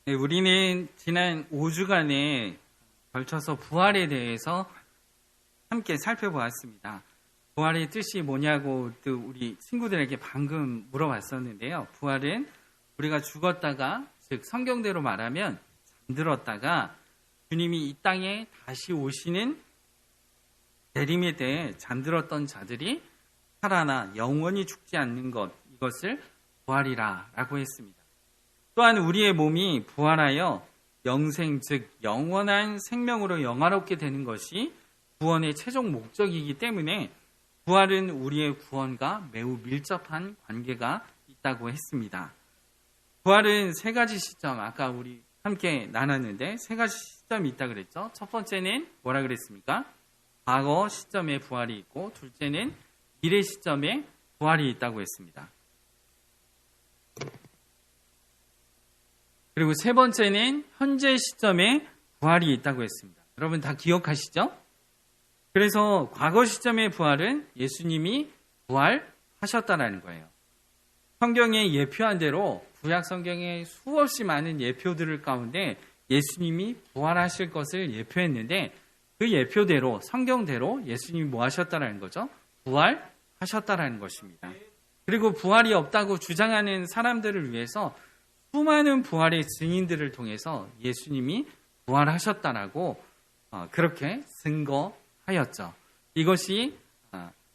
네, 우리는 지난 5주간에 걸쳐서 부활에 대해서 함께 살펴보았습니다. 부활의 뜻이 뭐냐고 또 우리 친구들에게 방금 물어봤었는데요. 부활은 우리가 죽었다가, 즉 성경대로 말하면 잠들었다가 주님이 이 땅에 다시 오시는 재림의 때에 잠들었던 자들이 살아나 영원히 죽지 않는 것, 이것을 부활이라고 했습니다. 또한 우리의 몸이 부활하여 영생, 즉 영원한 생명으로 영화롭게 되는 것이 구원의 최종 목적이기 때문에 부활은 우리의 구원과 매우 밀접한 관계가 있다고 했습니다. 부활은 세 가지 시점, 아까 우리 함께 나눴는데 세 가지 시점이 있다고 그랬죠. 첫 번째는 뭐라 그랬습니까? 과거 시점에 부활이 있고, 둘째는 미래 시점에 부활이 있다고 했습니다. 그리고 세 번째는 현재 시점에 부활이 있다고 했습니다. 여러분 다 기억하시죠? 그래서 과거 시점의 부활은 예수님이 부활하셨다는 거예요. 성경에 예표한 대로 구약 성경에 수없이 많은 예표들 가운데 예수님이 부활하실 것을 예표했는데 그 예표대로, 성경대로 예수님이 뭐 하셨다는 거죠? 부활하셨다는 것입니다. 그리고 부활이 없다고 주장하는 사람들을 위해서 수많은 부활의 증인들을 통해서 예수님이 부활하셨다라고 그렇게 증거하였죠. 이것이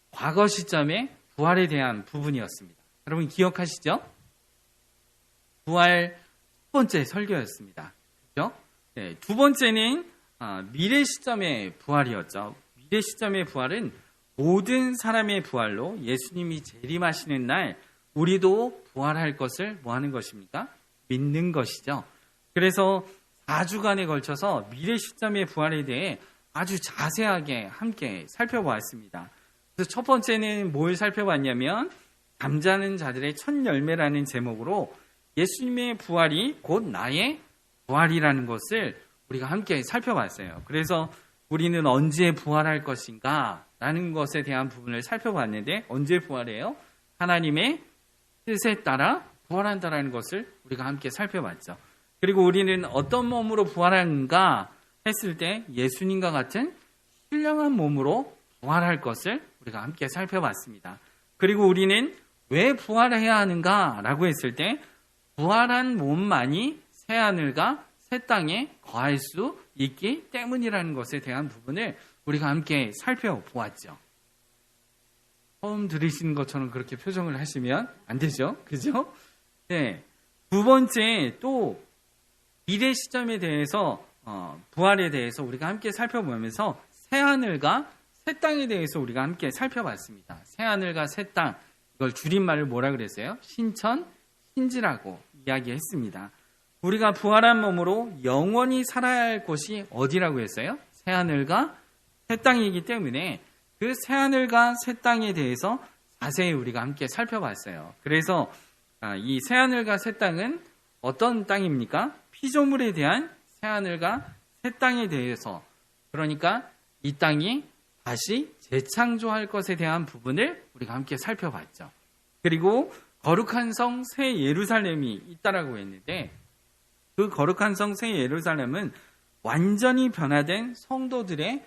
과거 시점의 부활에 대한 부분이었습니다. 여러분 기억하시죠? 부활 첫 번째 설교였습니다. 그렇죠? 네, 두 번째는 미래 시점의 부활이었죠. 미래 시점의 부활은 모든 사람의 부활로 예수님이 재림하시는 날 우리도 부활할 것을 뭐 하는 것입니까? 믿는 것이죠. 그래서 4주간에 걸쳐서 미래 시점의 부활에 대해 아주 자세하게 함께 살펴보았습니다. 그래서 첫 번째는 뭘 살펴봤냐면 잠자는 자들의 첫 열매라는 제목으로 예수님의 부활이 곧 나의 부활이라는 것을 우리가 함께 살펴봤어요. 그래서 우리는 언제 부활할 것인가 라는 것에 대한 부분을 살펴봤는데 언제 부활해요? 하나님의 뜻에 따라 부활한다라는 것을 우리가 함께 살펴봤죠. 그리고 우리는 어떤 몸으로 부활하는가 했을 때 예수님과 같은 신령한 몸으로 부활할 것을 우리가 함께 살펴봤습니다. 그리고 우리는 왜 부활해야 하는가라고 했을 때 부활한 몸만이 새하늘과 새 땅에 거할 수 있기 때문이라는 것에 대한 부분을 우리가 함께 살펴보았죠. 처음 들으시는 것처럼 그렇게 표정을 하시면 안 되죠. 그죠? 네. 두 번째 또 미래 시점에 대해서 부활에 대해서 우리가 함께 살펴보면서 새하늘과 새 땅에 대해서 우리가 함께 살펴봤습니다. 새하늘과 새 땅, 이걸 줄임말을 뭐라 그랬어요? 신천, 신지라고 이야기했습니다. 우리가 부활한 몸으로 영원히 살아야 할 곳이 어디라고 했어요? 새하늘과 새 땅이기 때문에 그 새하늘과 새 땅에 대해서 자세히 우리가 함께 살펴봤어요. 그래서 이 새하늘과 새 땅은 어떤 땅입니까? 피조물에 대한 새하늘과 새 땅에 대해서, 그러니까 이 땅이 다시 재창조할 것에 대한 부분을 우리가 함께 살펴봤죠. 그리고 거룩한 성 새 예루살렘이 있다라고 했는데 그 거룩한 성 새 예루살렘은 완전히 변화된 성도들의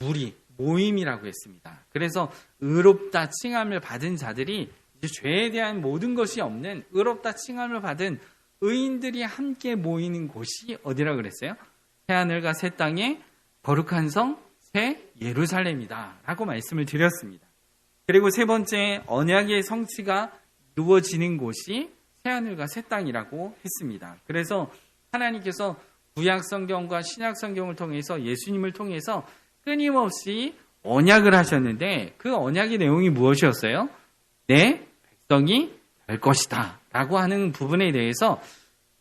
무리, 모임이라고 했습니다. 그래서 의롭다 칭함을 받은 자들이 이제 죄에 대한 모든 것이 없는 의롭다 칭함을 받은 의인들이 함께 모이는 곳이 어디라고 그랬어요? 새하늘과 새 땅의 거룩한 성 새 예루살렘이다 라고 말씀을 드렸습니다. 그리고 세 번째, 언약의 성취가 이루어지는 곳이 새하늘과 새 땅이라고 했습니다. 그래서 하나님께서 구약 성경과 신약 성경을 통해서 예수님을 통해서 끊임없이 언약을 하셨는데 그 언약의 내용이 무엇이었어요? 내 백성이 될 것이다 라고 하는 부분에 대해서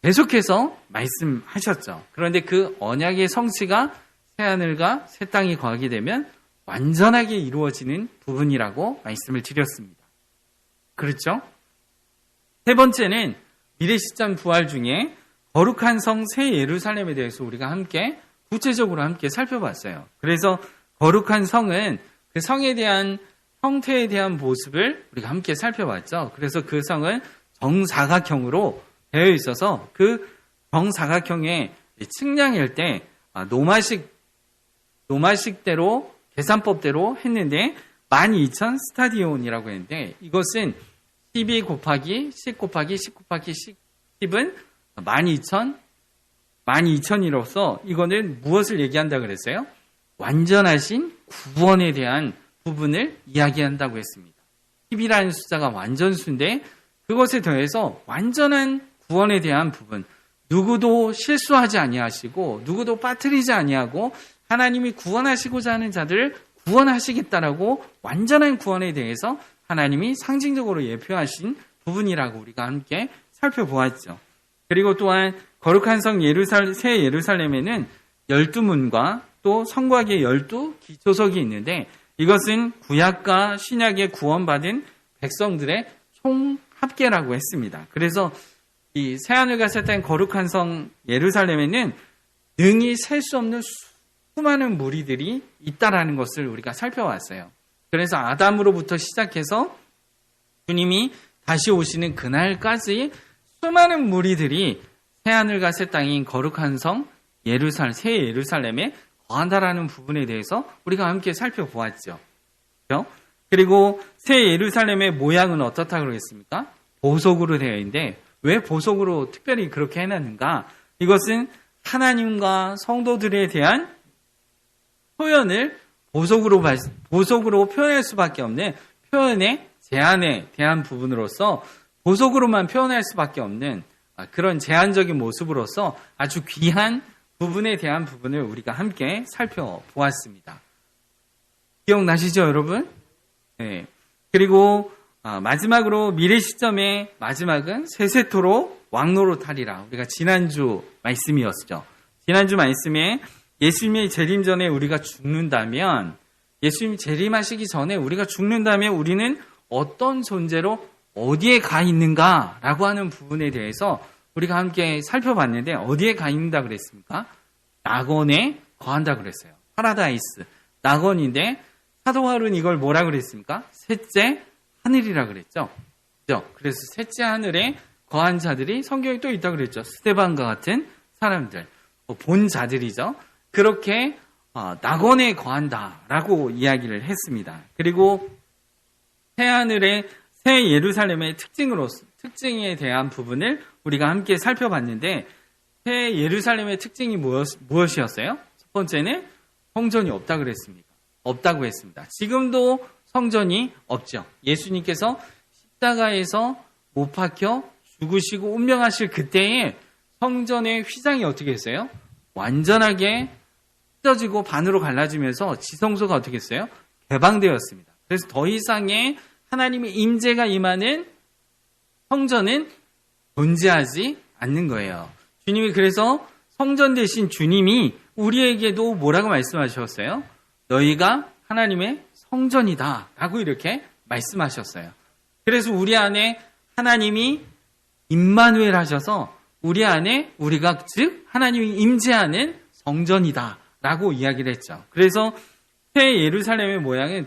계속해서 말씀하셨죠. 그런데 그 언약의 성취가 새하늘과 새 땅이 거하게 되면 완전하게 이루어지는 부분이라고 말씀을 드렸습니다. 그렇죠? 세 번째는 미래 시점 부활 중에 거룩한 성 새 예루살렘에 대해서 우리가 함께 구체적으로 함께 살펴봤어요. 그래서 거룩한 성은 그 성에 대한 형태에 대한 모습을 우리가 함께 살펴봤죠. 그래서 그 성은 정사각형으로 되어 있어서 그 정사각형의 측량일 때 노마식대로 계산법대로 했는데 12,000 스타디온이라고 했는데 이것은 12 곱하기 10 곱하기 10 곱하기 10은 12,000이로서 이거는 무엇을 얘기한다 그랬어요? 완전하신 구원에 대한 부분을 이야기한다고 했습니다. 10이라는 숫자가 완전수인데 그것에 더해서 완전한 구원에 대한 부분, 누구도 실수하지 아니하시고 누구도 빠뜨리지 아니하고 하나님이 구원하시고자 하는 자들을 구원하시겠다라고 완전한 구원에 대해서 하나님이 상징적으로 예표하신 부분이라고 우리가 함께 살펴보았죠. 그리고 또한 거룩한 성 새 예루살렘에는 12문과 또 성곽에 12기초석이 있는데 이것은 구약과 신약의 구원받은 백성들의 총합계라고 했습니다. 그래서 이 새하늘과 새 땅 거룩한 성 예루살렘에는 능히 셀 수 없는 수많은 무리들이 있다라는 것을 우리가 살펴왔어요. 그래서 아담으로부터 시작해서 주님이 다시 오시는 그날까지 수많은 무리들이 새하늘과 새 땅인 거룩한 성 새 예루살렘에 거한다라는 부분에 대해서 우리가 함께 살펴보았죠. 그렇죠? 그리고 새 예루살렘의 모양은 어떻다고 그러겠습니까? 보석으로 되어 있는데 왜 보석으로 특별히 그렇게 해놨는가? 이것은 하나님과 성도들에 대한 표현을 보석으로 표현할 수밖에 없는 표현의 제한에 대한 부분으로서 보석으로만 표현할 수밖에 없는 그런 제한적인 모습으로서 아주 귀한 부분에 대한 부분을 우리가 함께 살펴보았습니다. 기억나시죠, 여러분? 네. 그리고 마지막으로 미래 시점의 마지막은 세세토록 왕노릇하리라. 우리가 지난주 말씀이었죠. 지난주 말씀에 예수님의 재림 전에 우리가 죽는다면, 예수님이 재림하시기 전에 우리가 죽는다면 우리는 어떤 존재로 어디에 가 있는가라고 하는 부분에 대해서 우리가 함께 살펴봤는데 어디에 가 있는다 그랬습니까? 낙원에 거한다 그랬어요. 파라다이스. 낙원인데 사도 바울은 이걸 뭐라 그랬습니까? 셋째 하늘이라 그랬죠. 그죠? 그래서 셋째 하늘에 거한 자들이 성경에 또 있다고 그랬죠. 스데반과 같은 사람들. 본 자들이죠. 그렇게 낙원에 거한다라고 이야기를 했습니다. 그리고 새하늘의 새 예루살렘의 특징에 대한 부분을 우리가 함께 살펴봤는데 새 예루살렘의 특징이 무엇이었어요? 첫 번째는 성전이 없다고 했습니다. 지금도 성전이 없죠. 예수님께서 십자가에서 못 박혀 죽으시고 운명하실 그때에 성전의 휘장이 어떻게 했어요? 완전하게 찢어지고 반으로 갈라지면서 지성소가 어떻게 했어요? 개방되었습니다. 그래서 더 이상의 하나님의 임재가 임하는 성전은 존재하지 않는 거예요. 주님이 그래서 성전 대신 주님이 우리에게도 뭐라고 말씀하셨어요? 너희가 하나님의 성전이다 라고 이렇게 말씀하셨어요. 그래서 우리 안에 하나님이 임마누엘 하셔서 우리 안에 우리가 즉 하나님이 임재하는 성전이다 라고 이야기를 했죠. 그래서 새 예루살렘의 모양은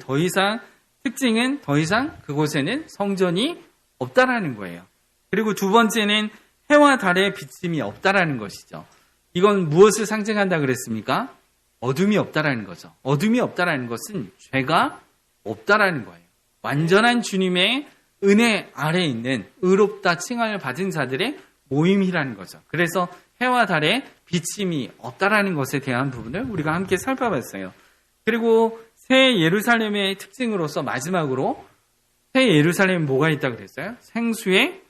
특징은 더 이상 그곳에는 성전이 없다라는 거예요. 그리고 두 번째는 해와 달의 비침이 없다라는 것이죠. 이건 무엇을 상징한다 그랬습니까? 어둠이 없다라는 거죠. 어둠이 없다라는 것은 죄가 없다라는 거예요. 완전한 주님의 은혜 아래에 있는 의롭다 칭함을 받은 자들의 모임이라는 거죠. 그래서 해와 달의 비침이 없다라는 것에 대한 부분을 우리가 함께 살펴봤어요. 그리고 새 예루살렘의 특징으로서 마지막으로 새 예루살렘에 뭐가 있다고 그랬어요? 생수의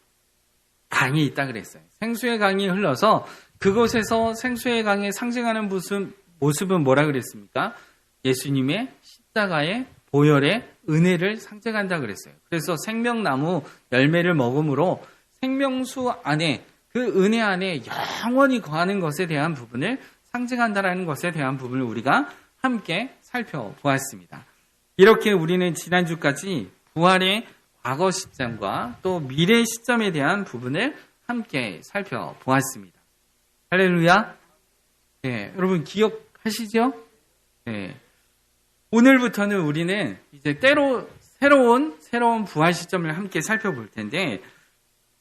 강이 있다고 그랬어요. 생수의 강이 흘러서 그곳에서 생수의 강에 상징하는 모습은 뭐라 그랬습니까? 예수님의 십자가의 보혈의 은혜를 상징한다고 그랬어요. 그래서 생명나무 열매를 먹음으로 생명수 안에 그 은혜 안에 영원히 거하는 것에 대한 부분을 상징한다라는 것에 대한 부분을 우리가 함께 살펴보았습니다. 이렇게 우리는 지난주까지 부활의 과거 시점과 또 미래 시점에 대한 부분을 함께 살펴보았습니다. 할렐루야. 네, 여러분 기억하시죠? 네. 오늘부터는 우리는 이제 새로운 부활 시점을 함께 살펴볼 텐데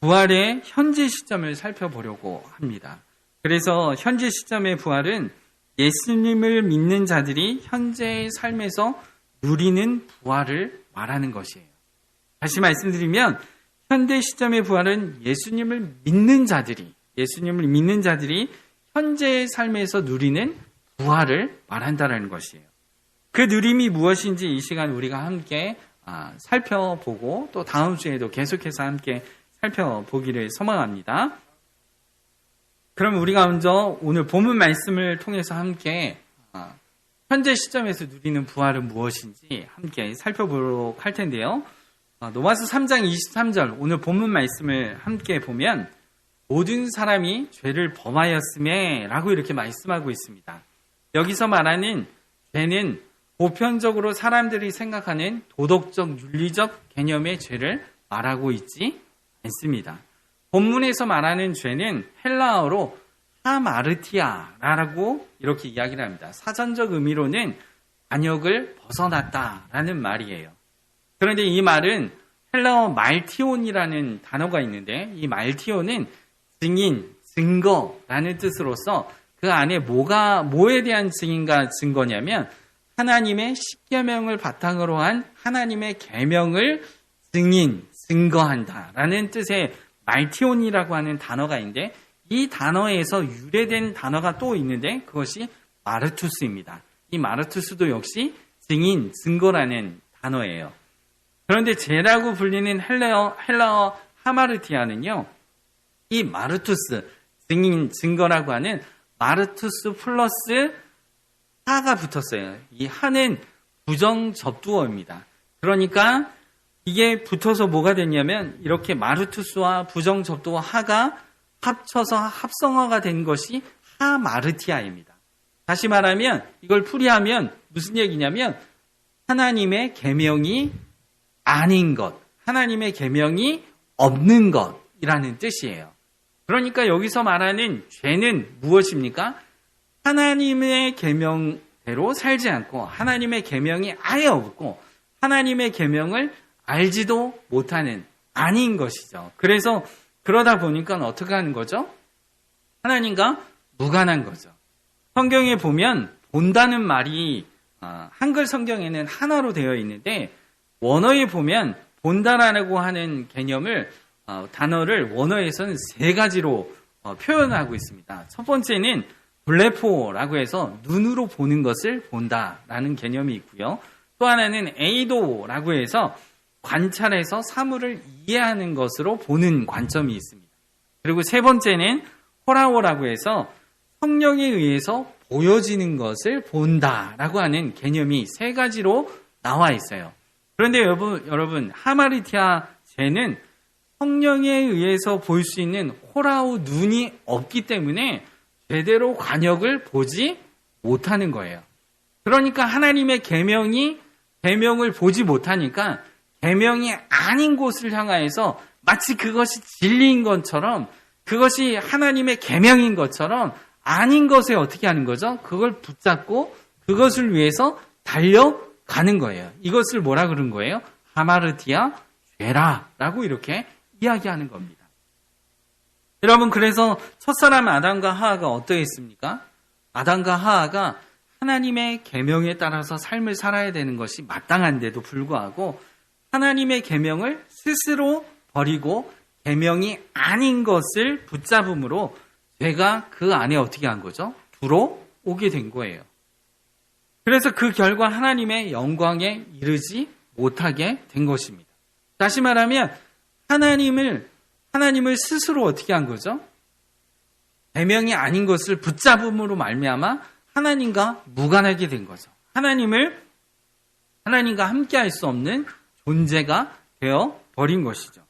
부활의 현재 시점을 살펴보려고 합니다. 그래서 현재 시점의 부활은 예수님을 믿는 자들이 현재의 삶에서 누리는 부활을 말하는 것이에요. 다시 말씀드리면 현대 시점의 부활은 예수님을 믿는 자들이 현재의 삶에서 누리는 부활을 말한다는 것이에요. 그 누림이 무엇인지 이 시간 우리가 함께 살펴보고 또 다음 주에도 계속해서 함께 살펴보기를 소망합니다. 그럼 우리가 먼저 오늘 본문 말씀을 통해서 함께 현재 시점에서 누리는 부활은 무엇인지 함께 살펴보도록 할 텐데요. 로마서 3장 23절 오늘 본문 말씀을 함께 보면 모든 사람이 죄를 범하였음에 라고 이렇게 말씀하고 있습니다. 여기서 말하는 죄는 보편적으로 사람들이 생각하는 도덕적, 윤리적 개념의 죄를 말하고 있지 않습니다. 본문에서 말하는 죄는 헬라어로 하마르티아라고 이렇게 이야기를 합니다. 사전적 의미로는 관역을 벗어났다라는 말이에요. 그런데 이 말은 헬라어 말티온이라는 단어가 있는데 이 말티온은 증인, 증거라는 뜻으로서 그 안에 뭐에 대한 증인과 증거냐면 하나님의 십계명을 바탕으로 한 하나님의 계명을 증인, 증거한다라는 뜻의 말티온이라고 하는 단어가 있는데 이 단어에서 유래된 단어가 또 있는데 그것이 마르투스입니다. 이 마르투스도 역시 증인, 증거라는 단어예요. 그런데 죄라고 불리는 헬라어 하마르티아는요. 이 마르투스, 증인, 증거라고 하는 마르투스 플러스 하가 붙었어요. 이 하는 부정접두어입니다. 그러니까 이게 붙어서 뭐가 됐냐면 이렇게 마르투스와 부정접두어 하가 합쳐서 합성어가 된 것이 하마르티아입니다. 다시 말하면 이걸 풀이하면 무슨 얘기냐면 하나님의 계명이 아닌 것, 하나님의 계명이 없는 것이라는 뜻이에요. 그러니까 여기서 말하는 죄는 무엇입니까? 하나님의 계명대로 살지 않고 하나님의 계명이 아예 없고 하나님의 계명을 알지도 못하는 아닌 것이죠. 그래서 그러다 보니까 어떻게 하는 거죠? 하나님과 무관한 거죠. 성경에 보면 본다는 말이 한글 성경에는 하나로 되어 있는데 원어에 보면 본다라고 하는 개념을 단어를 원어에서는 세 가지로 표현하고 있습니다. 첫 번째는 블레포라고 해서 눈으로 보는 것을 본다라는 개념이 있고요. 또 하나는 에이도라고 해서 관찰해서 사물을 이해하는 것으로 보는 관점이 있습니다. 그리고 세 번째는 호라오라고 해서 성령에 의해서 보여지는 것을 본다라고 하는 개념이 세 가지로 나와 있어요. 그런데 여러분 하마르티아 죄는 성령에 의해서 볼 수 있는 호라오 눈이 없기 때문에 제대로 관역을 보지 못하는 거예요. 그러니까 하나님의 계명을 보지 못하니까 계명이 아닌 곳을 향하여서 마치 그것이 진리인 것처럼 그것이 하나님의 계명인 것처럼 아닌 것에 어떻게 하는 거죠? 그걸 붙잡고 그것을 위해서 달려가는 거예요. 이것을 뭐라 그런 거예요? 하마르티아 죄라라고 이렇게 이야기하는 겁니다. 여러분 그래서 첫사람 아담과 하하가 어떠했습니까? 아담과 하하가 하나님의 계명에 따라서 삶을 살아야 되는 것이 마땅한데도 불구하고 하나님의 계명을 스스로 버리고 계명이 아닌 것을 붙잡음으로 죄가 그 안에 어떻게 한 거죠? 들어오게 된 거예요. 그래서 그 결과 하나님의 영광에 이르지 못하게 된 것입니다. 다시 말하면 하나님을 스스로 어떻게 한 거죠? 계명이 아닌 것을 붙잡음으로 말미암아 하나님과 무관하게 된 거죠. 하나님과 함께할 수 없는 존재가 되어 버린 것이죠.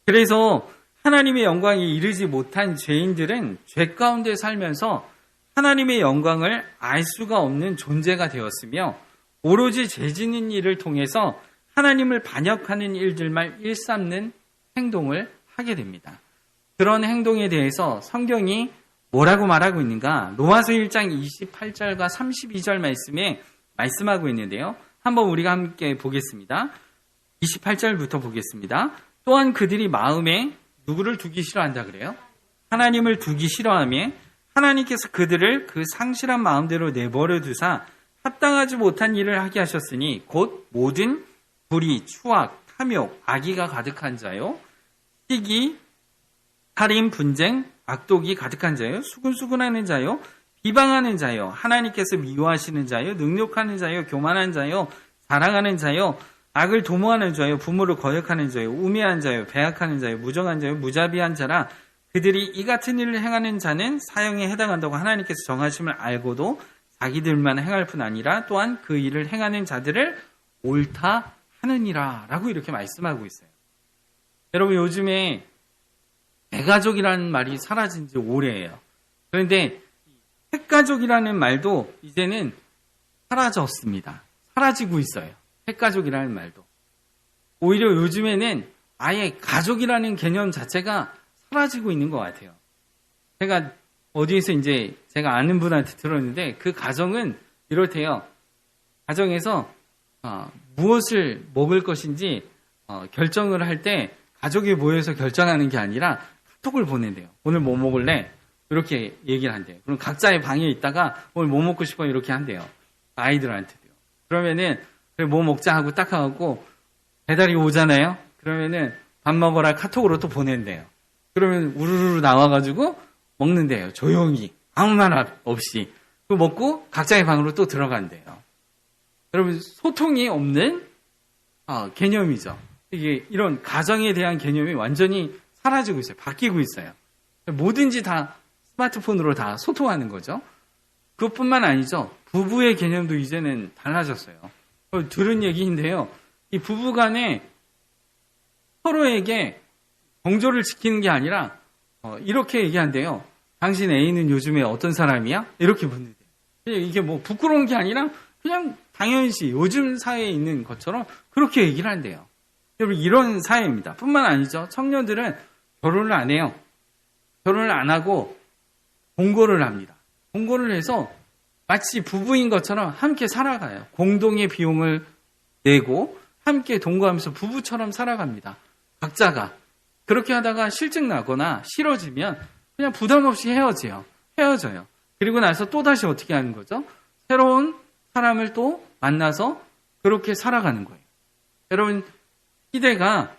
그래서 하나님의 영광에 이르지 못한 죄인들은 죄 가운데 살면서 하나님의 영광을 알 수가 없는 존재가 되었으며 오로지 죄 짓는 일을 통해서 하나님을 반역하는 일들만 일삼는 행동을 하게 됩니다. 그런 행동에 대해서 성경이 뭐라고 말하고 있는가? 로마서 1장 28절과 32절 말씀에 말씀하고 있는데요. 한번 우리가 함께 보겠습니다. 28절부터 보겠습니다. 또한 그들이 마음에 누구를 두기 싫어한다 그래요? 하나님을 두기 싫어하며 하나님께서 그들을 그 상실한 마음대로 내버려 두사 합당하지 못한 일을 하게 하셨으니 곧 모든 불의, 추악, 탐욕, 악의가 가득한 자요, 시기, 살인, 분쟁, 악독이 가득한 자요, 수근수근하는 자요, 비방하는 자요, 하나님께서 미워하시는 자요, 능욕하는 자요, 교만한 자요, 자랑하는 자요, 악을 도모하는 자요, 부모를 거역하는 자요, 우매한 자요, 배악하는 자요, 무정한 자요, 무자비한 자라. 그들이 이 같은 일을 행하는 자는 사형에 해당한다고 하나님께서 정하심을 알고도 자기들만 행할 뿐 아니라 또한 그 일을 행하는 자들을 옳다 하느니라 라고 이렇게 말씀하고 있어요. 여러분, 요즘에 대가족이라는 말이 사라진 지 오래예요. 그런데 핵가족이라는 말도 이제는 사라졌습니다. 사라지고 있어요. 핵가족이라는 말도. 오히려 요즘에는 아예 가족이라는 개념 자체가 사라지고 있는 것 같아요. 제가 어디에서 이제 제가 아는 분한테 들었는데 그 가정은 이렇대요. 가정에서 무엇을 먹을 것인지 결정을 할 때 가족이 모여서 결정하는 게 아니라 카톡을 보낸대요. 오늘 뭐 먹을래? 이렇게 얘기를 한대요. 그럼 각자의 방에 있다가 오늘 뭐 먹고 싶어? 이렇게 한대요. 아이들한테도요. 그러면은 그래 뭐 먹자 하고 딱 하고 배달이 오잖아요. 그러면은 밥 먹어라 카톡으로 또 보낸대요. 그러면 우르르 나와가지고 먹는데요. 조용히 아무 말 없이. 그거 먹고 각자의 방으로 또 들어간대요. 여러분, 소통이 없는 개념이죠. 이게 이런 가정에 대한 개념이 완전히 사라지고 있어요. 바뀌고 있어요. 뭐든지 다 스마트폰으로 다 소통하는 거죠. 그것뿐만 아니죠. 부부의 개념도 이제는 달라졌어요. 들은 얘기인데요. 이 부부 간에 서로에게 정조를 지키는 게 아니라 이렇게 얘기한대요. 당신 애인은 요즘에 어떤 사람이야? 이렇게 묻는데요. 이게 뭐 부끄러운 게 아니라 그냥 당연시 요즘 사회에 있는 것처럼 그렇게 얘기를 한대요. 여러분, 이런 사회입니다. 뿐만 아니죠. 청년들은 결혼을 안 해요. 결혼을 안 하고 동거를 합니다. 동거를 해서 마치 부부인 것처럼 함께 살아가요. 공동의 비용을 내고 함께 동거하면서 부부처럼 살아갑니다. 각자가. 그렇게 하다가 실증 나거나 싫어지면 그냥 부담 없이 헤어져요. 그리고 나서 또다시 어떻게 하는 거죠? 새로운 사람을 또 만나서 그렇게 살아가는 거예요. 여러분, 시대가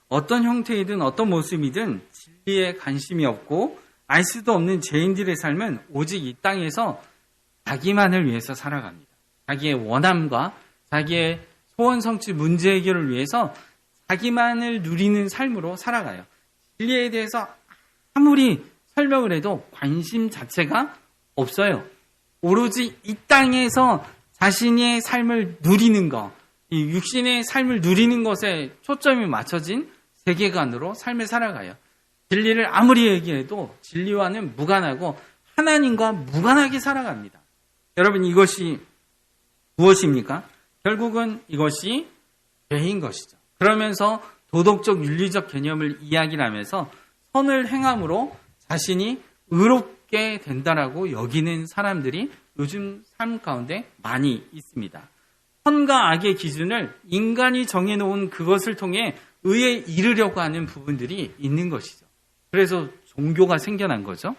어떤 형태이든 어떤 모습이든 진리에 관심이 없고 알 수도 없는 죄인들의 삶은 오직 이 땅에서 자기만을 위해서 살아갑니다. 자기의 원함과 자기의 소원 성취 문제 해결을 위해서 자기만을 누리는 삶으로 살아가요. 진리에 대해서 아무리 설명을 해도 관심 자체가 없어요. 오로지 이 땅에서 자신의 삶을 누리는 것, 이 육신의 삶을 누리는 것에 초점이 맞춰진 세계관으로 삶을 살아가요. 진리를 아무리 얘기해도 진리와는 무관하고 하나님과 무관하게 살아갑니다. 여러분, 이것이 무엇입니까? 결국은 이것이 죄인 것이죠. 그러면서 도덕적 윤리적 개념을 이야기를 하면서 선을 행함으로 자신이 의롭게 된다라고 여기는 사람들이 요즘 삶 가운데 많이 있습니다. 선과 악의 기준을 인간이 정해놓은 그것을 통해 의에 이르려고 하는 부분들이 있는 것이죠. 그래서 종교가 생겨난 거죠.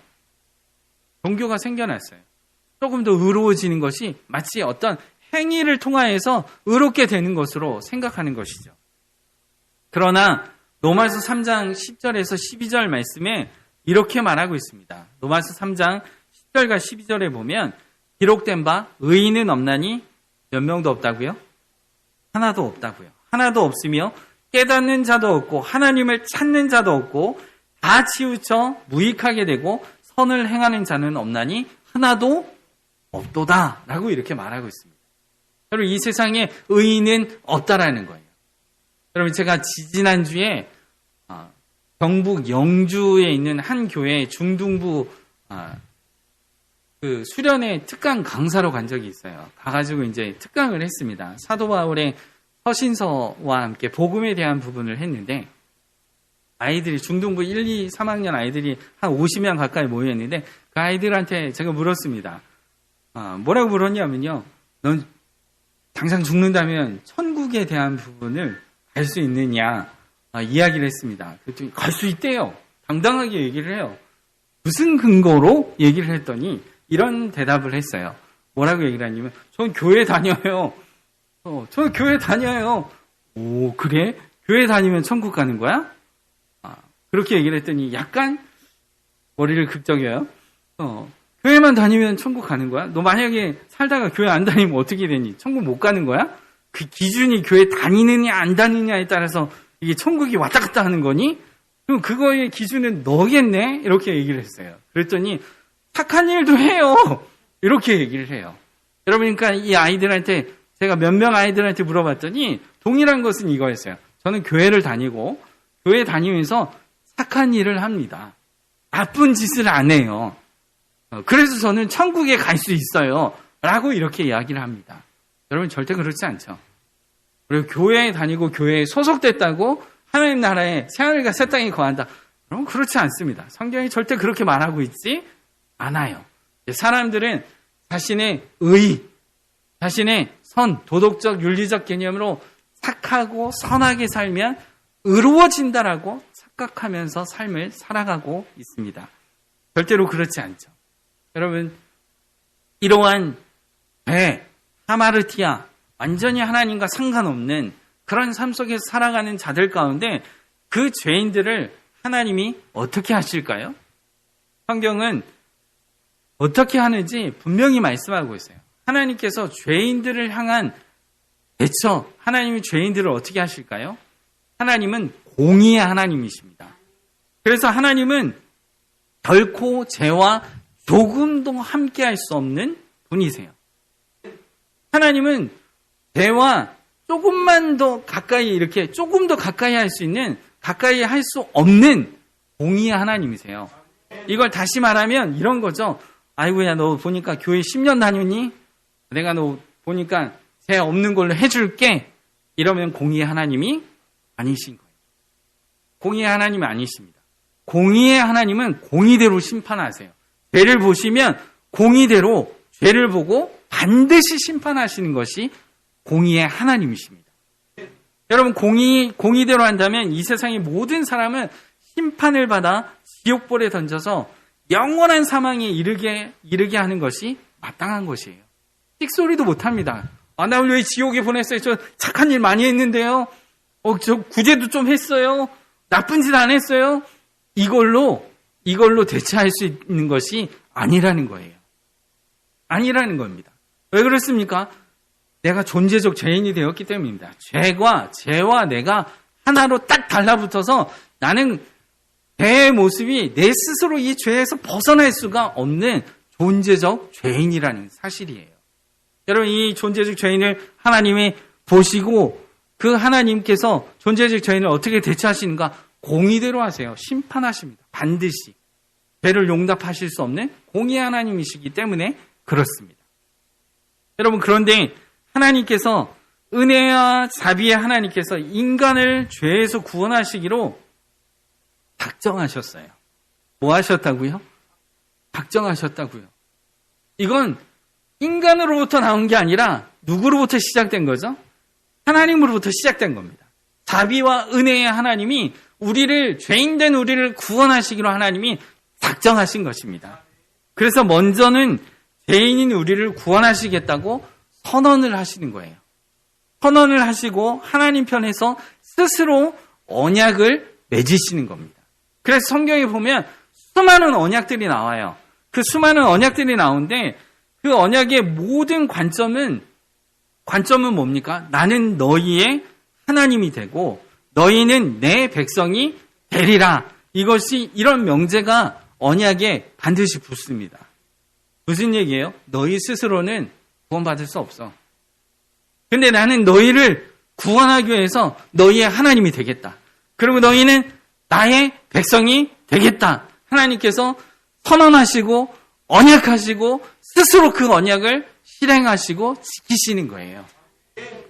종교가 생겨났어요. 조금 더 의로워지는 것이 마치 어떤 행위를 통하여서 의롭게 되는 것으로 생각하는 것이죠. 그러나 로마서 3장 10절에서 12절 말씀에 이렇게 말하고 있습니다. 로마서 3장 10절과 12절에 보면 기록된 바 의인은 없나니 몇 명도 없다고요? 하나도 없다고요. 하나도 없으며 깨닫는 자도 없고 하나님을 찾는 자도 없고 다 치우쳐 무익하게 되고 선을 행하는 자는 없나니 하나도 없도다 라고 이렇게 말하고 있습니다. 여러분, 이 세상에 의인은 없다라는 거예요. 여러분, 제가 지지난주에 경북 영주에 있는 한 교회 중등부 그 수련회 특강 강사로 간 적이 있어요. 가가지고 이제 특강을 했습니다. 사도 바울의 서신서와 함께 복음에 대한 부분을 했는데 아이들이 중등부 1, 2, 3학년 아이들이 한 50명 가까이 모여있는데 그 아이들한테 제가 물었습니다. 뭐라고 물었냐면요. 넌 당장 죽는다면 천국에 대한 부분을 갈 수 있느냐 이야기를 했습니다. 그랬더니 갈 수 있대요. 당당하게 얘기를 해요. 무슨 근거로 얘기를 했더니 이런 대답을 했어요. 뭐라고 얘기를 하냐면 전 교회 다녀요. 저 교회 다녀요. 오, 그래? 교회 다니면 천국 가는 거야? 그렇게 얘기를 했더니 약간 머리를 긁적여요. 교회만 다니면 천국 가는 거야? 너 만약에 살다가 교회 안 다니면 어떻게 되니? 천국 못 가는 거야? 그 기준이 교회 다니느냐 안 다니느냐에 따라서 이게 천국이 왔다 갔다 하는 거니? 그럼 그거의 기준은 너겠네? 이렇게 얘기를 했어요. 그랬더니 착한 일도 해요. 이렇게 얘기를 해요. 여러분, 그러니까 이 아이들한테 제가 몇 명 아이들한테 물어봤더니 동일한 것은 이거였어요. 저는 교회를 다니고 교회 다니면서 착한 일을 합니다. 나쁜 짓을 안 해요. 그래서 저는 천국에 갈 수 있어요. 라고 이렇게 이야기를 합니다. 여러분 절대 그렇지 않죠. 그리고 교회에 다니고 교회에 소속됐다고 하나님 나라에 새하늘과 새 땅에 거한다. 여러분 그렇지 않습니다. 성경이 절대 그렇게 말하고 있지 않아요. 사람들은 자신의 의, 자신의 선, 도덕적, 윤리적 개념으로 착하고 선하게 살면 의로워진다라고 착각하면서 삶을 살아가고 있습니다. 절대로 그렇지 않죠. 여러분, 이러한 죄, 하마르티아, 완전히 하나님과 상관없는 그런 삶 속에서 살아가는 자들 가운데 그 죄인들을 하나님이 어떻게 하실까요? 성경은 어떻게 하는지 분명히 말씀하고 있어요. 하나님께서 죄인들을 향한 대처, 하나님이 죄인들을 어떻게 하실까요? 하나님은 공의의 하나님이십니다. 그래서 하나님은 결코 죄와 조금도 함께할 수 없는 분이세요. 하나님은 죄와 조금만 더 가까이 이렇게 조금 더 가까이 할 수 있는 가까이 할 수 없는 공의의 하나님이세요. 이걸 다시 말하면 이런 거죠. 아이고야 너 보니까 교회 10년 다녔니? 내가 너 보니까 죄 없는 걸로 해줄게. 이러면 공의의 하나님이 아니신 거예요. 공의의 하나님이 아니십니다. 공의의 하나님은 공의대로 심판하세요. 죄를 보시면 공의대로 죄를 보고 반드시 심판하시는 것이 공의의 하나님이십니다. 여러분 공의대로 한다면 이 세상의 모든 사람은 심판을 받아 지옥불에 던져서 영원한 사망에 이르게 하는 것이 마땅한 것이에요. 삑소리도 못합니다. 나 왜 지옥에 보냈어요? 저 착한 일 많이 했는데요. 저 구제도 좀 했어요. 나쁜 짓 안 했어요. 이걸로 대체할 수 있는 것이 아니라는 거예요. 아니라는 겁니다. 왜 그렇습니까? 내가 존재적 죄인이 되었기 때문입니다. 죄와 내가 하나로 딱 달라붙어서 나는 죄의 모습이 내 스스로 이 죄에서 벗어날 수가 없는 존재적 죄인이라는 사실이에요. 여러분 이 존재적 죄인을 하나님이 보시고 그 하나님께서 존재적 죄인을 어떻게 대처하시는가? 공의대로 하세요. 심판하십니다. 반드시. 죄를 용납하실 수 없는 공의의 하나님이시기 때문에 그렇습니다. 여러분 그런데 하나님께서 은혜와 자비의 하나님께서 인간을 죄에서 구원하시기로 작정하셨어요. 뭐 하셨다고요? 작정하셨다고요. 이건 인간으로부터 나온 게 아니라 누구로부터 시작된 거죠? 하나님으로부터 시작된 겁니다. 자비와 은혜의 하나님이 죄인된 우리를 구원하시기로 하나님이 작정하신 것입니다. 그래서 먼저는 죄인인 우리를 구원하시겠다고 선언을 하시는 거예요. 선언을 하시고 하나님 편에서 스스로 언약을 맺으시는 겁니다. 그래서 성경에 보면 수많은 언약들이 나와요. 그 수많은 언약들이 나오는데 그 언약의 모든 관점은 뭡니까? 나는 너희의 하나님이 되고 너희는 내 백성이 되리라. 이런 명제가 언약에 반드시 붙습니다. 무슨 얘기예요? 너희 스스로는 구원받을 수 없어. 근데 나는 너희를 구원하기 위해서 너희의 하나님이 되겠다. 그리고 너희는 나의 백성이 되겠다. 하나님께서 선언하시고 언약하시고 스스로 그 언약을 실행하시고 지키시는 거예요.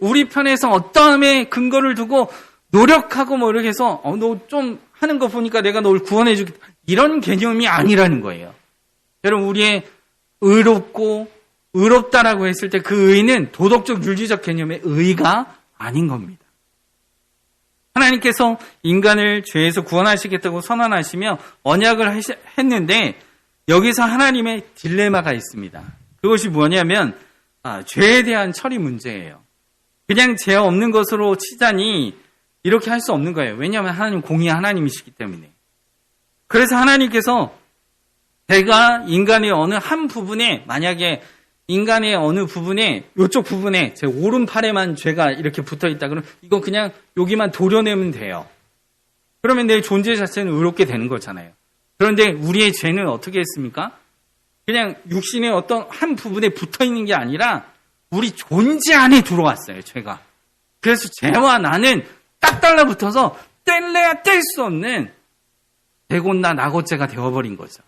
우리 편에서 어떠함에 근거를 두고 노력하고 뭐 이렇게 해서 너 좀 하는 거 보니까 내가 널 구원해 주겠다. 이런 개념이 아니라는 거예요. 여러분 우리의 의롭다라고 했을 때 그 의는 도덕적 윤리적 개념의 의가 아닌 겁니다. 하나님께서 인간을 죄에서 구원하시겠다고 선언하시며 언약을 했는데 여기서 하나님의 딜레마가 있습니다. 그것이 뭐냐면 죄에 대한 처리 문제예요. 그냥 죄 없는 것으로 치자니 이렇게 할 수 없는 거예요. 왜냐하면 하나님 공의의 하나님이시기 때문에. 그래서 하나님께서 제가 인간의 어느 한 부분에, 만약에 인간의 어느 부분에, 이쪽 부분에 제 오른팔에만 죄가 이렇게 붙어 있다 그러면 이거 그냥 여기만 도려내면 돼요. 그러면 내 존재 자체는 의롭게 되는 거잖아요. 그런데 우리의 죄는 어떻게 했습니까? 그냥 육신의 어떤 한 부분에 붙어 있는 게 아니라 우리 존재 안에 들어왔어요, 죄가. 그래서 죄와 나는 딱 달라붙어서 뗄래야 뗄 수 없는 대곤나 나고죄가 되어버린 거죠.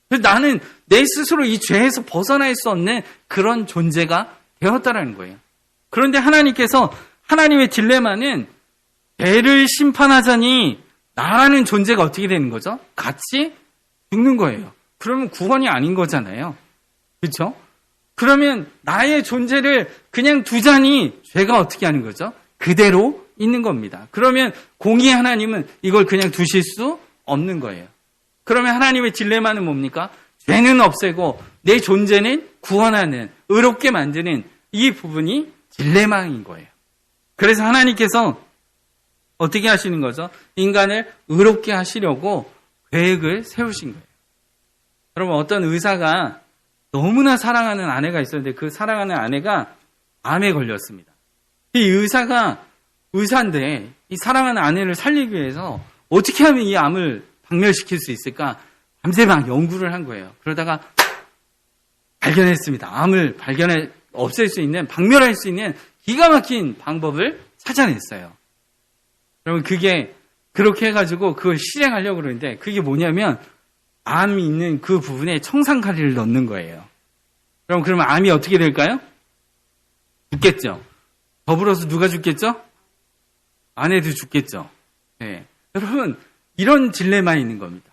그래서 나는 내 스스로 이 죄에서 벗어날 수 없는 그런 존재가 되었다라는 거예요. 그런데 하나님께서, 하나님의 딜레마는 죄를 심판하자니 나라는 존재가 어떻게 되는 거죠? 같이 죽는 거예요. 그러면 구원이 아닌 거잖아요. 그렇죠? 그러면 나의 존재를 그냥 두자니 죄가 어떻게 하는 거죠? 그대로 있는 겁니다. 그러면 공의의 하나님은 이걸 그냥 두실 수 없는 거예요. 그러면 하나님의 딜레마는 뭡니까? 죄는 없애고 내 존재는 구원하는, 의롭게 만드는 이 부분이 딜레마인 거예요. 그래서 하나님께서 어떻게 하시는 거죠? 인간을 의롭게 하시려고 계획을 세우신 거예요. 여러분, 어떤 의사가 너무나 사랑하는 아내가 있었는데 그 사랑하는 아내가 암에 걸렸습니다. 이 의사가 의사인데 이 사랑하는 아내를 살리기 위해서 어떻게 하면 이 암을 박멸시킬 수 있을까? 밤새 막 연구를 한 거예요. 그러다가 발견했습니다. 암을 없앨 수 있는, 박멸할 수 있는 기가 막힌 방법을 찾아냈어요. 여러분, 그게 그렇게 해가지고 그걸 실행하려고 그러는데 그게 뭐냐면 암이 있는 그 부분에 청산가리를 넣는 거예요. 그러면 암이 어떻게 될까요? 죽겠죠. 더불어서 누가 죽겠죠? 아내도 죽겠죠. 네. 여러분, 이런 딜레마에 있는 겁니다.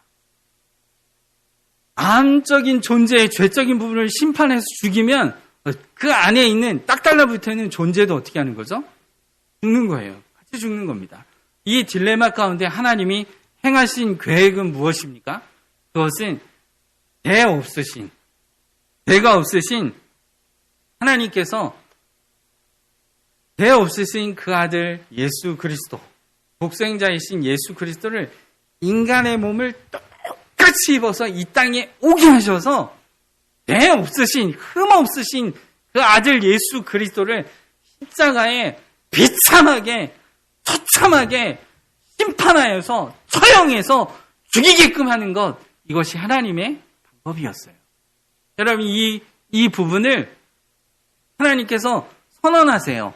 암적인 존재의 죄적인 부분을 심판해서 죽이면 그 안에 있는 딱 달라붙어 있는 존재도 어떻게 하는 거죠? 죽는 거예요. 같이 죽는 겁니다. 이 딜레마 가운데 하나님이 행하신 계획은 무엇입니까? 그것은 죄가 없으신 하나님께서 죄 없으신 그 아들 예수 그리스도, 독생자이신 예수 그리스도를 인간의 몸을 똑같이 입어서 이 땅에 오게 하셔서 죄 없으신, 흠 없으신 그 아들 예수 그리스도를 십자가에 비참하게, 처참하게 심판하여서 처형해서 죽이게끔 하는 것, 이것이 하나님의 방법이었어요. 여러분, 이 부분을 하나님께서 선언하세요.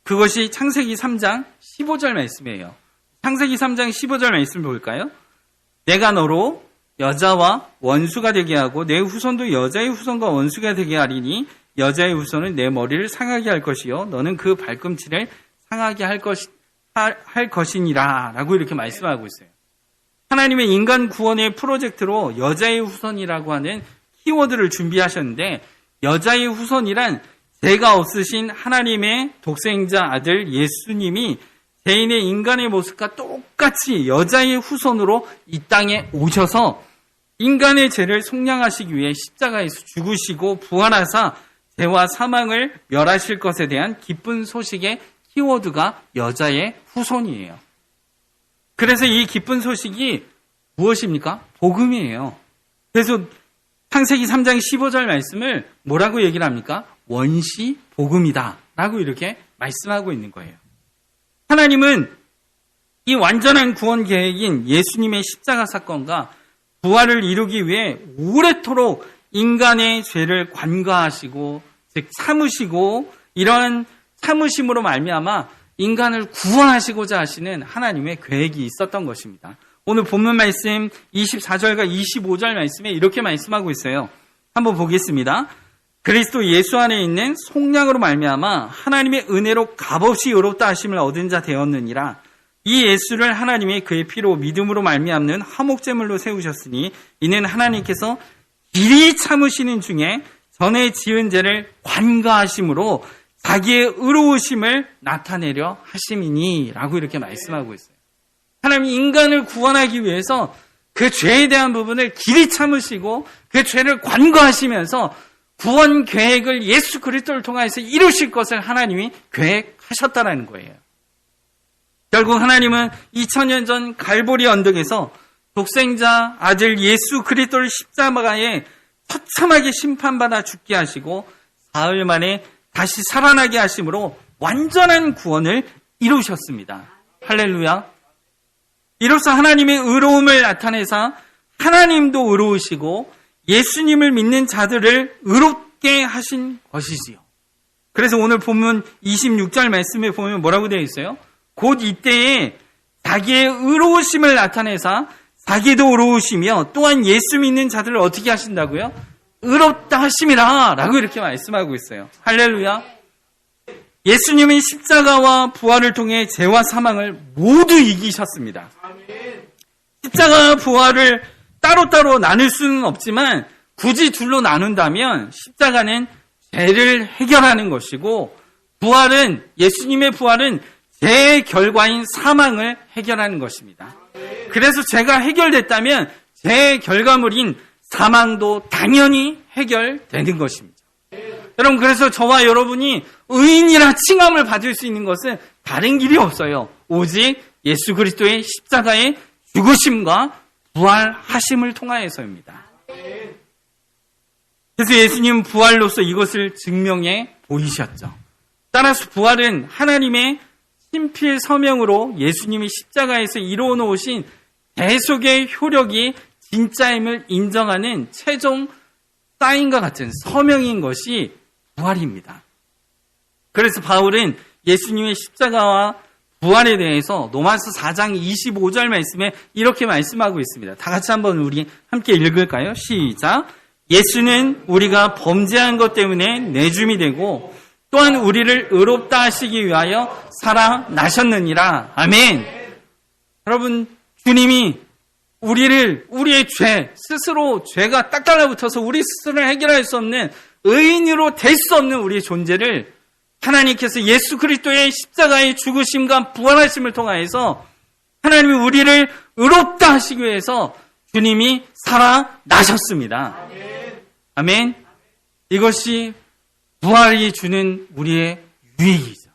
그것이 창세기 3장 15절 말씀이에요. 창세기 3장 15절 말씀을 볼까요? 내가 너로 여자와 원수가 되게 하고 내 후손도 여자의 후손과 원수가 되게 하리니 여자의 후손은 내 머리를 상하게 할 것이요 너는 그 발꿈치를 상하게 할 것이니라 라고 이렇게 말씀하고 있어요. 하나님의 인간 구원의 프로젝트로 여자의 후손이라고 하는 키워드를 준비하셨는데, 여자의 후손이란 죄가 없으신 하나님의 독생자 아들 예수님이 죄인의 인간의 모습과 똑같이 여자의 후손으로 이 땅에 오셔서 인간의 죄를 속량하시기 위해 십자가에서 죽으시고 부활하사 죄와 사망을 멸하실 것에 대한 기쁜 소식의 키워드가 여자의 후손이에요. 그래서 이 기쁜 소식이 무엇입니까? 복음이에요. 그래서 창세기 3장 15절 말씀을 뭐라고 얘기를 합니까? 원시 복음이다 라고 이렇게 말씀하고 있는 거예요. 하나님은 이 완전한 구원 계획인 예수님의 십자가 사건과 부활을 이루기 위해 오래도록 인간의 죄를 관가하시고, 즉 참으시고, 이러한 참으심으로 말미암아 인간을 구원하시고자 하시는 하나님의 계획이 있었던 것입니다. 오늘 본문 말씀 24절과 25절 말씀에 이렇게 말씀하고 있어요. 한번 보겠습니다. 그리스도 예수 안에 있는 속량으로 말미암아 하나님의 은혜로 값없이 의롭다 하심을 얻은 자 되었느니라. 이 예수를 하나님이 그의 피로 믿음으로 말미암는 화목제물로 세우셨으니 이는 하나님께서 길이 참으시는 중에 전에 지은 죄를 관가하심으로 자기의 의로우심을 나타내려 하심이니라고 이렇게 말씀하고 있어요. 하나님이 인간을 구원하기 위해서 그 죄에 대한 부분을 길이 참으시고 그 죄를 관과하시면서 구원 계획을 예수 그리스도를 통해서 이루실 것을 하나님이 계획하셨다라는 거예요. 결국 하나님은 2000년 전 갈보리 언덕에서 독생자 아들 예수 그리스도를 십자가에 처참하게 심판받아 죽게 하시고 사흘 만에 다시 살아나게 하심으로 완전한 구원을 이루셨습니다. 할렐루야. 이로써 하나님의 의로움을 나타내사 하나님도 의로우시고 예수님을 믿는 자들을 의롭게 하신 것이지요. 그래서 오늘 본문 26절 말씀에 보면 뭐라고 되어 있어요? 곧 이때에 자기의 의로우심을 나타내사 자기도 의로우시며 또한 예수 믿는 자들을 어떻게 하신다고요? 의롭다 하심이라 라고 이렇게 말씀하고 있어요. 할렐루야. 예수님은 십자가와 부활을 통해 죄와 사망을 모두 이기셨습니다. 십자가와 부활을 따로따로 나눌 수는 없지만 굳이 둘로 나눈다면 십자가는 죄를 해결하는 것이고 부활은 예수님의 부활은 죄의 결과인 사망을 해결하는 것입니다. 그래서 죄가 해결됐다면 죄의 결과물인 사망도 당연히 해결되는 것입니다. 여러분, 그래서 저와 여러분이 의인이라 칭함을 받을 수 있는 것은 다른 길이 없어요. 오직 예수 그리스도의 십자가의 죽으심과 부활하심을 통하여서입니다. 그래서 예수님은 부활로서 이것을 증명해 보이셨죠. 따라서 부활은 하나님의 신필 서명으로 예수님이 십자가에서 이루어 놓으신 대속의 효력이 진짜임을 인정하는 최종 사인과 같은 서명인 것이 부활입니다. 그래서 바울은 예수님의 십자가와 부활에 대해서 로마서 4장 25절 말씀에 이렇게 말씀하고 있습니다. 다 같이 한번 우리 함께 읽을까요? 시작. 예수는 우리가 범죄한 것 때문에 내줌이 되고 또한 우리를 의롭다 하시기 위하여 살아나셨느니라. 아멘. 여러분, 주님이 우리의 죄, 스스로 죄가 딱 달라붙어서 우리 스스로 해결할 수 없는 의인으로 될 수 없는 우리의 존재를 하나님께서 예수 그리스도의 십자가의 죽으심과 부활하심을 통하여서 하나님이 우리를 의롭다 하시기 위해서 주님이 살아나셨습니다. 아멘. 이것이 부활이 주는 우리의 유익이죠.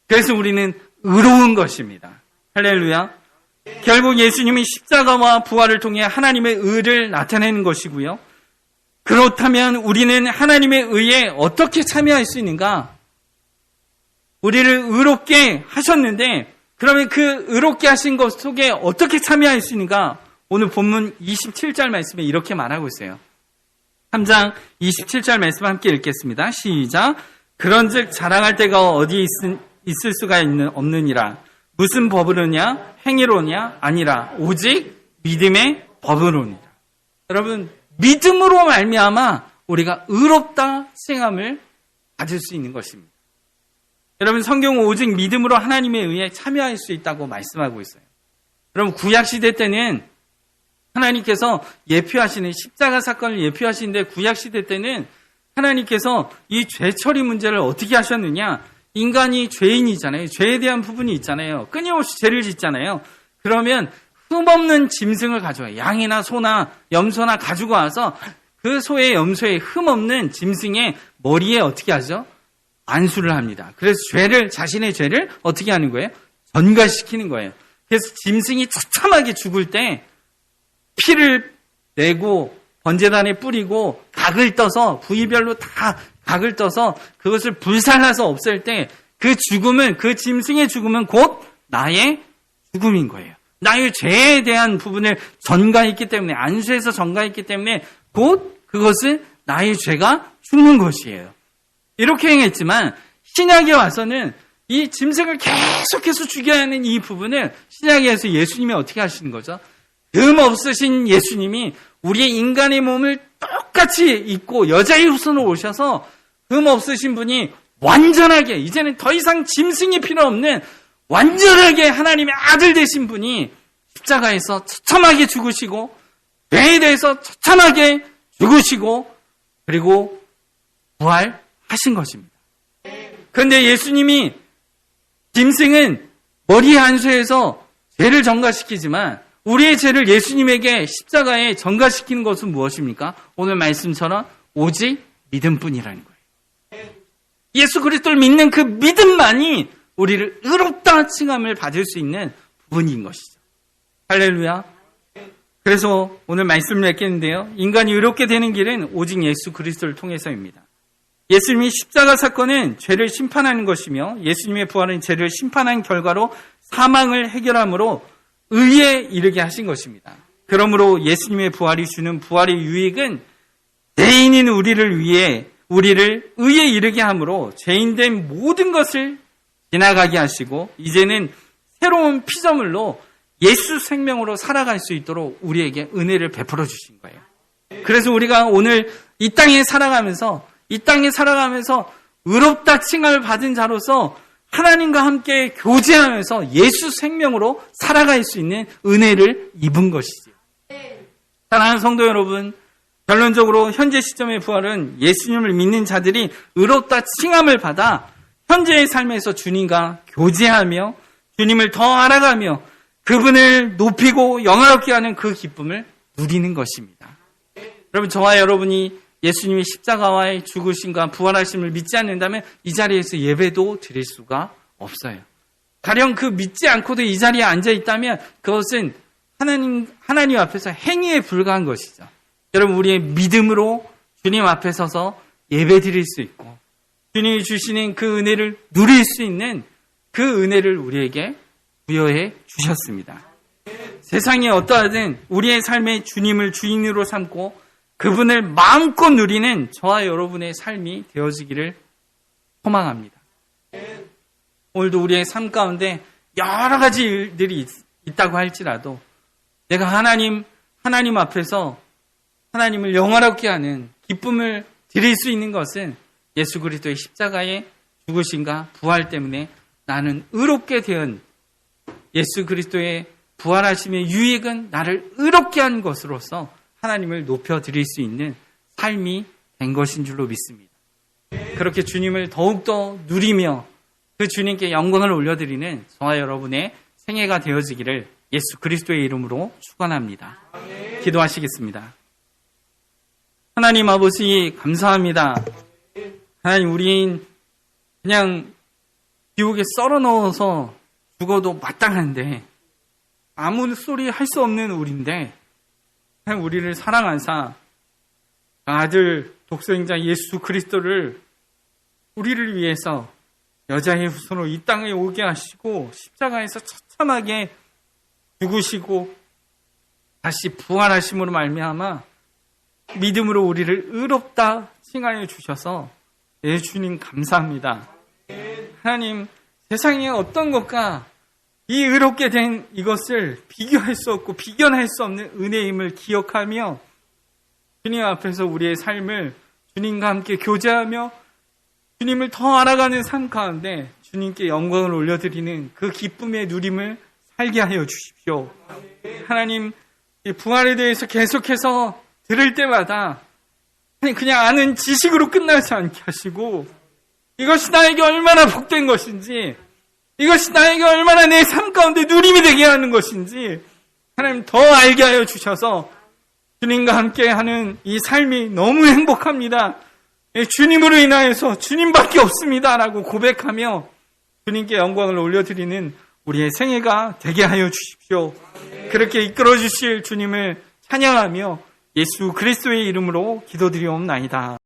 그래서 우리는 의로운 것입니다. 할렐루야. 결국 예수님이 십자가와 부활을 통해 하나님의 의를 나타내는 것이고요. 그렇다면 우리는 하나님의 의에 어떻게 참여할 수 있는가? 우리를 의롭게 하셨는데 그러면 그 의롭게 하신 것 속에 어떻게 참여할 수 있는가? 오늘 본문 27절 말씀에 이렇게 말하고 있어요. 3장 27절 말씀 함께 읽겠습니다. 시작. 그런즉 자랑할 데가 어디 있을 수가 없느니라. 무슨 법으로냐? 행위로냐? 아니라 오직 믿음의 법으로니라. 여러분, 믿음으로 말미암아 우리가 의롭다 칭함을 받을 수 있는 것입니다. 여러분, 성경은 오직 믿음으로 하나님의 의에 참여할 수 있다고 말씀하고 있어요. 여러분, 구약시대 때는 하나님께서 예표하시는 십자가 사건을 예표하시는데 구약시대 때는 하나님께서 이 죄처리 문제를 어떻게 하셨느냐? 인간이 죄인이잖아요. 죄에 대한 부분이 있잖아요. 끊임없이 죄를 짓잖아요. 그러면 흠없는 짐승을 가져와요. 양이나 소나 염소나 가지고 와서 그 소의 염소의 흠없는 짐승의 머리에 어떻게 하죠? 안수를 합니다. 그래서 자신의 죄를 어떻게 하는 거예요? 전가시키는 거예요. 그래서 짐승이 처참하게 죽을 때 피를 내고 번제단에 뿌리고 각을 떠서 부위별로 다 각을 떠서 그것을 불살라서 없앨 때 그 죽음은, 그 짐승의 죽음은 곧 나의 죽음인 거예요. 나의 죄에 대한 부분을 전가했기 때문에, 안수해서 전가했기 때문에 곧 그것은 나의 죄가 죽는 것이에요. 이렇게 행했지만 신약에 와서는 이 짐승을 계속해서 죽여야 하는 이 부분을 신약에서 예수님이 어떻게 하시는 거죠? 흠 없으신 예수님이 우리의 인간의 몸을 똑같이 입고 여자의 후손으로 오셔서 흠 없으신 분이 완전하게, 이제는 더 이상 짐승이 필요 없는 완전하게 하나님의 아들 되신 분이 십자가에서 처참하게 죽으시고 죄에 대해서 처참하게 죽으시고 그리고 부활하신 것입니다. 그런데 예수님이 짐승은 머리 안수에서 죄를 전가시키지만 우리의 죄를 예수님에게 십자가에 전가시키는 것은 무엇입니까? 오늘 말씀처럼 오직 믿음뿐이라는 거예요. 예수 그리스도를 믿는 그 믿음만이 우리를 의롭다 칭함을 받을 수 있는 부분인 것이죠. 할렐루야. 그래서 오늘 말씀을 맺겠는데요. 인간이 의롭게 되는 길은 오직 예수 그리스도를 통해서입니다. 예수님이 십자가 사건은 죄를 심판하는 것이며 예수님의 부활은 죄를 심판한 결과로 사망을 해결함으로 의에 이르게 하신 것입니다. 그러므로 예수님의 부활이 주는 부활의 유익은 죄인인 우리를 위해 우리를 의에 이르게 함으로 죄인된 모든 것을 지나가게 하시고 이제는 새로운 피조물로 예수 생명으로 살아갈 수 있도록 우리에게 은혜를 베풀어 주신 거예요. 그래서 우리가 오늘 이 땅에 살아가면서 의롭다 칭함을 받은 자로서 하나님과 함께 교제하면서 예수 생명으로 살아갈 수 있는 은혜를 입은 것이죠. 사랑하는 성도 여러분, 결론적으로 현재 시점의 부활은 예수님을 믿는 자들이 의롭다 칭함을 받아 현재의 삶에서 주님과 교제하며 주님을 더 알아가며 그분을 높이고 영화롭게 하는 그 기쁨을 누리는 것입니다. 여러분, 저와 여러분이 예수님이 십자가와의 죽으심과 부활하심을 믿지 않는다면 이 자리에서 예배도 드릴 수가 없어요. 가령 그 믿지 않고도 이 자리에 앉아 있다면 그것은 하나님 앞에서 행위에 불과한 것이죠. 여러분, 우리의 믿음으로 주님 앞에 서서 예배 드릴 수 있고 주님이 주시는 그 은혜를 누릴 수 있는 그 은혜를 우리에게 부여해 주셨습니다. 세상이 어떠하든 우리의 삶에 주님을 주인으로 삼고 그분을 마음껏 누리는 저와 여러분의 삶이 되어지기를 소망합니다. 오늘도 우리의 삶 가운데 여러 가지 일들이 있다고 할지라도 내가 하나님 앞에서 하나님을 영화롭게 하는 기쁨을 드릴 수 있는 것은 예수 그리스도의 십자가의 죽으심과 부활 때문에 나는 의롭게 된 예수 그리스도의 부활하심의 유익은 나를 의롭게 한 것으로서 하나님을 높여드릴 수 있는 삶이 된 것인 줄로 믿습니다. 그렇게 주님을 더욱더 누리며 그 주님께 영광을 올려드리는 저와 여러분의 생애가 되어지기를 예수 그리스도의 이름으로 축원합니다. 기도하시겠습니다. 하나님 아버지 감사합니다. 하나님, 우린 그냥 지옥에 썰어 넣어서 죽어도 마땅한데 아무 소리 할 수 없는 우리인데 우리를 사랑하사 아들 독생자 예수 그리스도를 우리를 위해서 여자의 후손으로 이 땅에 오게 하시고 십자가에서 처참하게 죽으시고 다시 부활하심으로 말미암아 믿음으로 우리를 의롭다 칭하여 주셔서 예, 주님 감사합니다. 하나님, 세상에 어떤 것과 이 의롭게 된 이것을 비교할 수 없고 비견할 수 없는 은혜임을 기억하며 주님 앞에서 우리의 삶을 주님과 함께 교제하며 주님을 더 알아가는 삶 가운데 주님께 영광을 올려드리는 그 기쁨의 누림을 살게 하여 주십시오. 하나님, 이 부활에 대해서 계속해서 들을 때마다 그냥 아는 지식으로 끝나지 않게 하시고 이것이 나에게 얼마나 복된 것인지 이것이 나에게 얼마나 내 삶 가운데 누림이 되게 하는 것인지 하나님 더 알게 하여 주셔서 주님과 함께하는 이 삶이 너무 행복합니다. 주님으로 인하여서 주님밖에 없습니다라고 고백하며 주님께 영광을 올려드리는 우리의 생애가 되게 하여 주십시오. 그렇게 이끌어 주실 주님을 찬양하며 예수 그리스도의 이름으로 기도드리옵나이다.